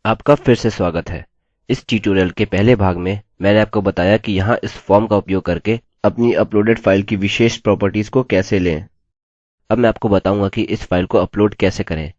आपका फिर से स्वागत है। इस ट्यूटोरियल के पहले भाग में मैंने आपको बताया कि यहाँ इस फॉर्म का उपयोग करके अपनी अपलोडेड फाइल की विशेष प्रॉपर्टीज को कैसे लें। अब मैं आपको बताऊंगा कि इस फाइल को अपलोड कैसे करें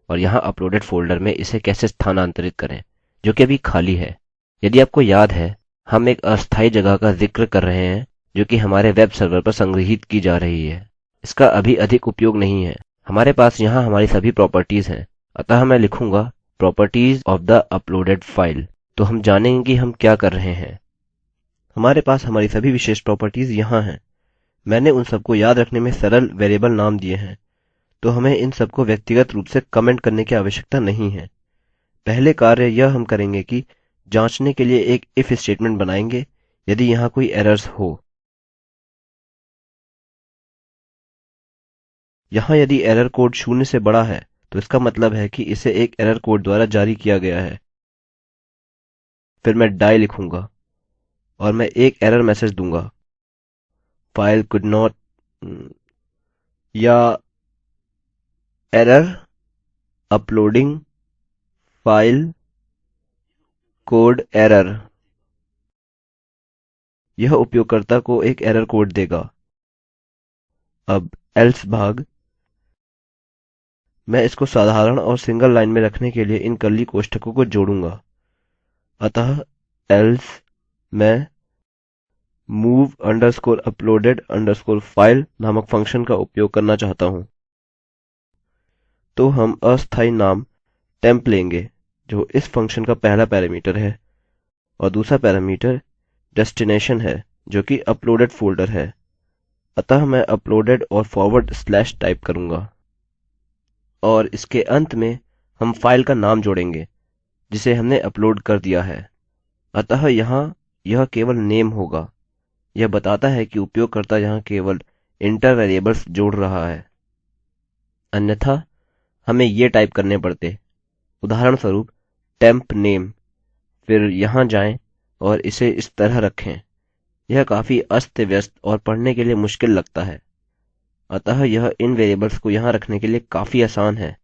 और यहाँ अपलोडेड फोल्डर में इसे कैसे स्थानांतरित करें, जो कि अभी खाली है। यदि आपको याद है, हम एक अस्थायी जगह का जिक्र कर रहे हैं जो कि हमारे वेब सर्वर पर संग्रहीत की जा रही है। इसका अभी अधिक उपयोग नहीं है। हमारे पास यहाँ हमारी सभी प्रॉपर्टीज हैं। अतः मैं लिखूंगा properties of the uploaded file, तो हम जानेंगे कि हम क्या कर रहे हैं। हमारे पास हमारी सभी विशेष प्रॉपर्टीज यहाँ हैं। मैंने उन सबको याद रखने में सरल वेरिएबल नाम दिए हैं, तो हमें इन सबको व्यक्तिगत रूप से कमेंट करने की आवश्यकता नहीं है। पहले कार्य यह हम करेंगे कि जांचने के लिए एक इफ स्टेटमेंट बनाएंगे यदि यहाँ कोई एरर्स हो। यहाँ यदि एरर कोड 0 से बड़ा है तो इसका मतलब है कि इसे एक एरर कोड द्वारा जारी किया गया है। फिर मैं डाई लिखूंगा और मैं एक एरर मैसेज दूंगा, फाइल कुड नॉट, या error uploading file code error. यह उपयोगकर्ता को एक एरर कोड देगा। अब एल्स भाग, मैं इसको साधारण और सिंगल लाइन में रखने के लिए इन कर्ली कोष्ठकों को जोड़ूंगा। अतः एल्स मैं move underscore uploaded underscore file नामक फंक्शन का उपयोग करना चाहता हूँ। तो हम अस्थायी नाम temp लेंगे जो इस फंक्शन का पहला पैरामीटर है, और दूसरा पैरामीटर destination है जो कि अपलोडेड फोल्डर है। अतः मैं अपलोडेड और फॉरवर्ड स्लैश टाइप करूँगा, और इसके अंत में हम फाइल का नाम जोड़ेंगे जिसे हमने अपलोड कर दिया है। अतः यहाँ यह केवल नेम होगा। यह बताता है कि उपयोगकर्ता यहाँ केवल इंटर वेरिएबल्स जोड़ रहा है, अन्यथा हमें ये टाइप करने पड़ते, उदाहरणस्वरूप temp name। फिर यहाँ जाएं और इसे इस तरह रखें। यह काफी अस्त व्यस्त और पढ़ने के लिए मुश्किल लगता है, अतः यह इन वेरिएबल्स को यहाँ रखने के लिए काफी आसान है।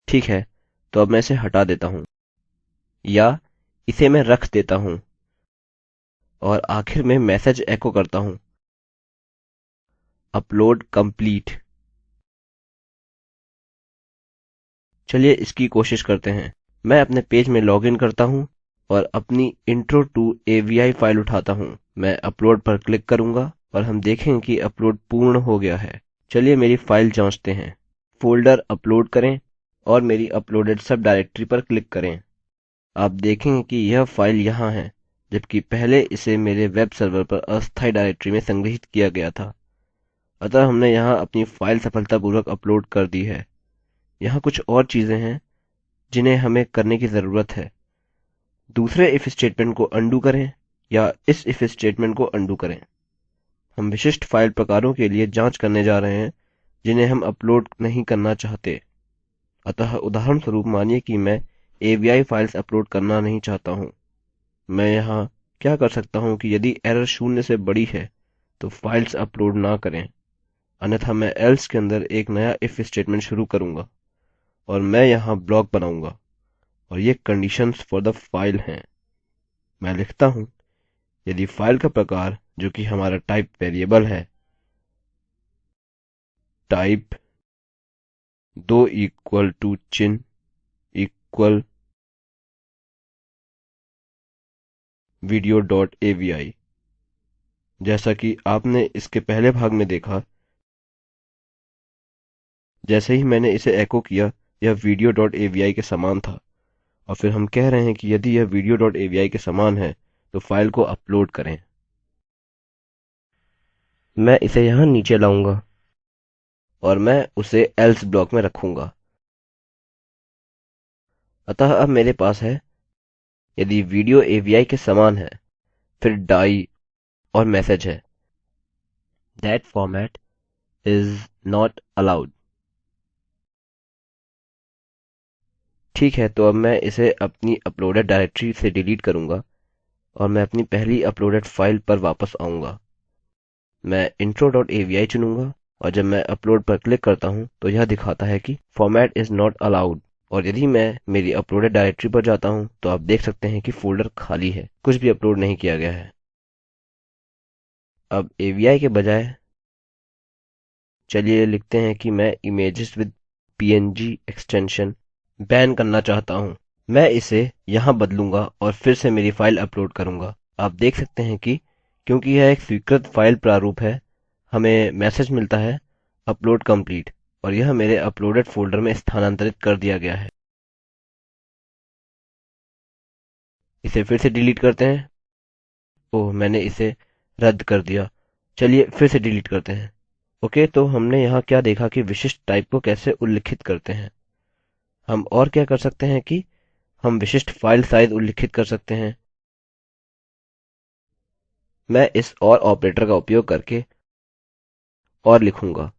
ठीक है, तो अब मैं इसे हटा देता हूँ, या इसे मैं रख देता हूँ और आखिर में मैसेज एको करता हूँ, अपलोड कंप्लीट। चलिए इसकी कोशिश करते हैं। मैं अपने पेज में लॉगिन करता हूँ और अपनी intro to avi फाइल उठाता हूँ। मैं अपलोड पर क्लिक करूँगा और हम देखेंगे कि अपलोड पूर्ण हो गया है। चलिए मेरी फाइल जांचते हैं। फोल्डर अपलोड करें और मेरी अपलोडेड सब डायरेक्टरी पर क्लिक करें। आप देखेंगे कि यह फाइल यहाँ है, जबकि पहले इसे मेरे वेब सर्वर पर अस्थायी डायरेक्टरी में संग्रहीत किया गया था। अतः हमने यहाँ अपनी फाइल सफलतापूर्वक अपलोड कर दी है। यहाँ कुछ और चीजें हैं जिन्हें हमें करने की जरूरत है। दूसरे इफ स्टेटमेंट को अनडू करें या इस इफ स्टेटमेंट को अनडू करें। हम विशिष्ट फाइल प्रकारों के लिए जांच करने जा रहे हैं जिन्हें हम अपलोड नहीं करना चाहते। अतः उदाहरणस्वरूप मानिए कि मैं avi फाइल्स अपलोड करना नहीं चाहता हूँ। मैं यहाँ क्या कर सकता हूँ कि यदि एरर 0 से बड़ी है तो फाइल्स अपलोड ना करें, अन्यथा मैं एल्स के अंदर एक नया इफ स्टेटमेंट शुरू करूँगा और मैं यहाँ ब्लॉक बनाऊँगा, और ये कंडीशंस फॉर द फाइल हैं। मैं लिखता हूँ यदि फाइल का प्रकार, जो कि हमारा टाइप वेरिएबल है, टाइप दो इक्वल टू चिन्ह इक्वल video.avi, जैसा कि आपने इसके पहले भाग में देखा। जैसे ही मैंने इसे एको किया यह video.avi के समान था, और फिर हम कह रहे हैं कि यदि यह video.avi के समान है तो फाइल को अपलोड करें। मैं इसे यहाँ नीचे लाऊंगा और मैं उसे एल्स ब्लॉक में रखूंगा। अतः अब मेरे पास है यदि वीडियो avi के समान है, फिर डाई और मैसेज है, that format is not allowed। ठीक है, तो अब मैं इसे अपनी अपलोडेड डायरेक्टरी से डिलीट करूंगा और मैं अपनी पहली अपलोडेड फाइल पर वापस आऊंगा। मैं intro.avi चुनूंगा और जब मैं अपलोड पर क्लिक करता हूँ तो यह दिखाता है कि फॉर्मेट इज़ नॉट अलाउड। और यदि मैं मेरी अपलोडेड डायरेक्टरी पर जाता हूँ तो आप देख सकते हैं कि फोल्डर खाली है, कुछ भी अपलोड नहीं किया गया है। अब AVI के बजाय चलिए लिखते हैं कि मैं images with PNG extension ban करना चाहता हूँ। मैं इसे यहाँ बदलूंगा और फिर से मेरी फाइल अपलोड करूंगा। आप देख सकते हैं कि क्योंकि यह एक स्वीकृत फाइल प्रारूप है, हमें मैसेज मिलता है अपलोड कंप्लीट, और यह मेरे अपलोडेड फोल्डर में स्थानांतरित कर दिया गया है। इसे फिर से डिलीट करते हैं। ओह, मैंने इसे रद्द कर दिया। चलिए फिर से डिलीट करते हैं। ओके, तो हमने यहाँ क्या देखा कि विशिष्ट टाइप को कैसे उल्लिखित करते हैं। हम और क्या कर सकते हैं कि हम विशिष्ट फाइल साइज उल्लिखित कर सकते हैं। मैं इस और ऑपरेटर का उपयोग करके और लिखूंगा,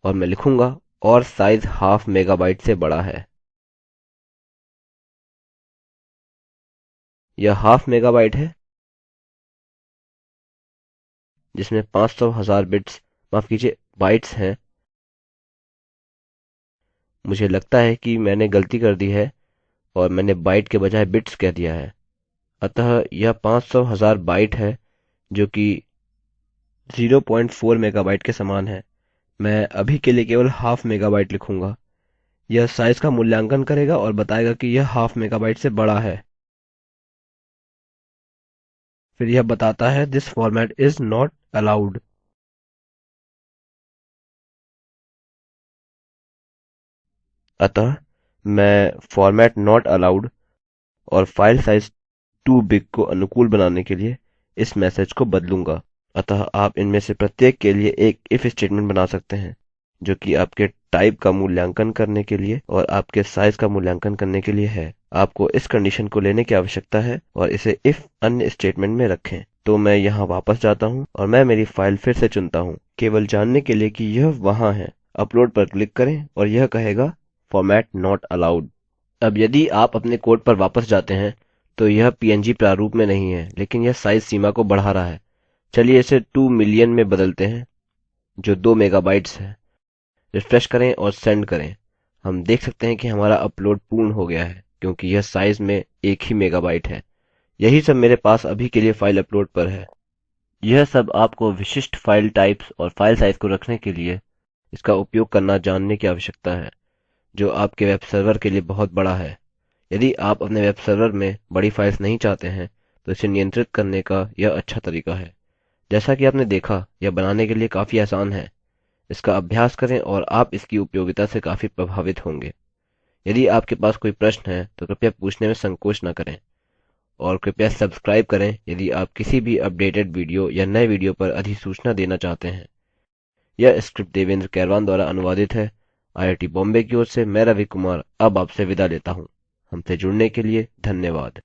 और मैं लिखूंगा और साइज हाफ मेगाबाइट से बड़ा है। यह हाफ मेगाबाइट है जिसमें 500,000 बिट्स, माफ कीजिए बाइट्स हैं। मुझे लगता है कि मैंने गलती कर दी है और मैंने बाइट के बजाय बिट्स कह दिया है। अतः यह 500,000 बाइट है जो कि 0.4 मेगाबाइट के समान है। मैं अभी के लिए केवल हाफ मेगाबाइट लिखूंगा। यह साइज का मूल्यांकन करेगा और बताएगा कि यह हाफ मेगाबाइट से बड़ा है। फिर यह बताता है this format is not allowed. अतः मैं फॉर्मेट नॉट अलाउड और फाइल साइज टू बिग को अनुकूल बनाने के लिए इस मैसेज को बदलूंगा। अतः आप इनमें से प्रत्येक के लिए एक इफ स्टेटमेंट बना सकते हैं जो कि आपके टाइप का मूल्यांकन करने के लिए और आपके साइज का मूल्यांकन करने के लिए है। आपको इस कंडीशन को लेने की आवश्यकता है और इसे इफ अन्य स्टेटमेंट में रखें। तो मैं यहाँ वापस जाता हूँ और मैं मेरी फाइल फिर से चुनता हूँ केवल जानने के लिए कि यह वहाँ है। अपलोड पर क्लिक करें और यह कहेगा फॉर्मेट नॉट अलाउड। अब यदि आप अपने कोड पर वापस जाते हैं तो यह PNG प्रारूप में नहीं है, लेकिन यह साइज सीमा को बढ़ा रहा है। चलिए इसे 2 मिलियन में बदलते हैं जो 2 मेगाबाइट्स है। रिफ्रेश करें और सेंड करें। हम देख सकते हैं कि हमारा अपलोड पूर्ण हो गया है क्योंकि यह साइज में 1 ही मेगाबाइट है। यही सब मेरे पास अभी के लिए फाइल अपलोड पर है। यह सब आपको विशिष्ट फाइल टाइप्स और फाइल साइज को रखने के लिए इसका उपयोग करना जानने की आवश्यकता है, जो आपके वेब सर्वर के लिए बहुत बड़ा है। यदि आप अपने वेब सर्वर में बड़ी फाइल्स नहीं चाहते हैं तो इसे नियंत्रित करने का यह अच्छा तरीका है। जैसा कि आपने देखा, यह बनाने के लिए काफी आसान है। इसका अभ्यास करें और आप इसकी उपयोगिता से काफी प्रभावित होंगे। यदि आपके पास कोई प्रश्न है तो कृपया पूछने में संकोच न करें, और कृपया सब्सक्राइब करें यदि आप किसी भी अपडेटेड वीडियो या नए वीडियो पर अधिसूचना देना चाहते हैं। यह स्क्रिप्ट देवेंद्र कैरवान द्वारा अनुवादित है। IIT बॉम्बे की ओर से मैं रवि कुमार अब आपसे विदा लेता हूँ। हमसे जुड़ने के लिए धन्यवाद।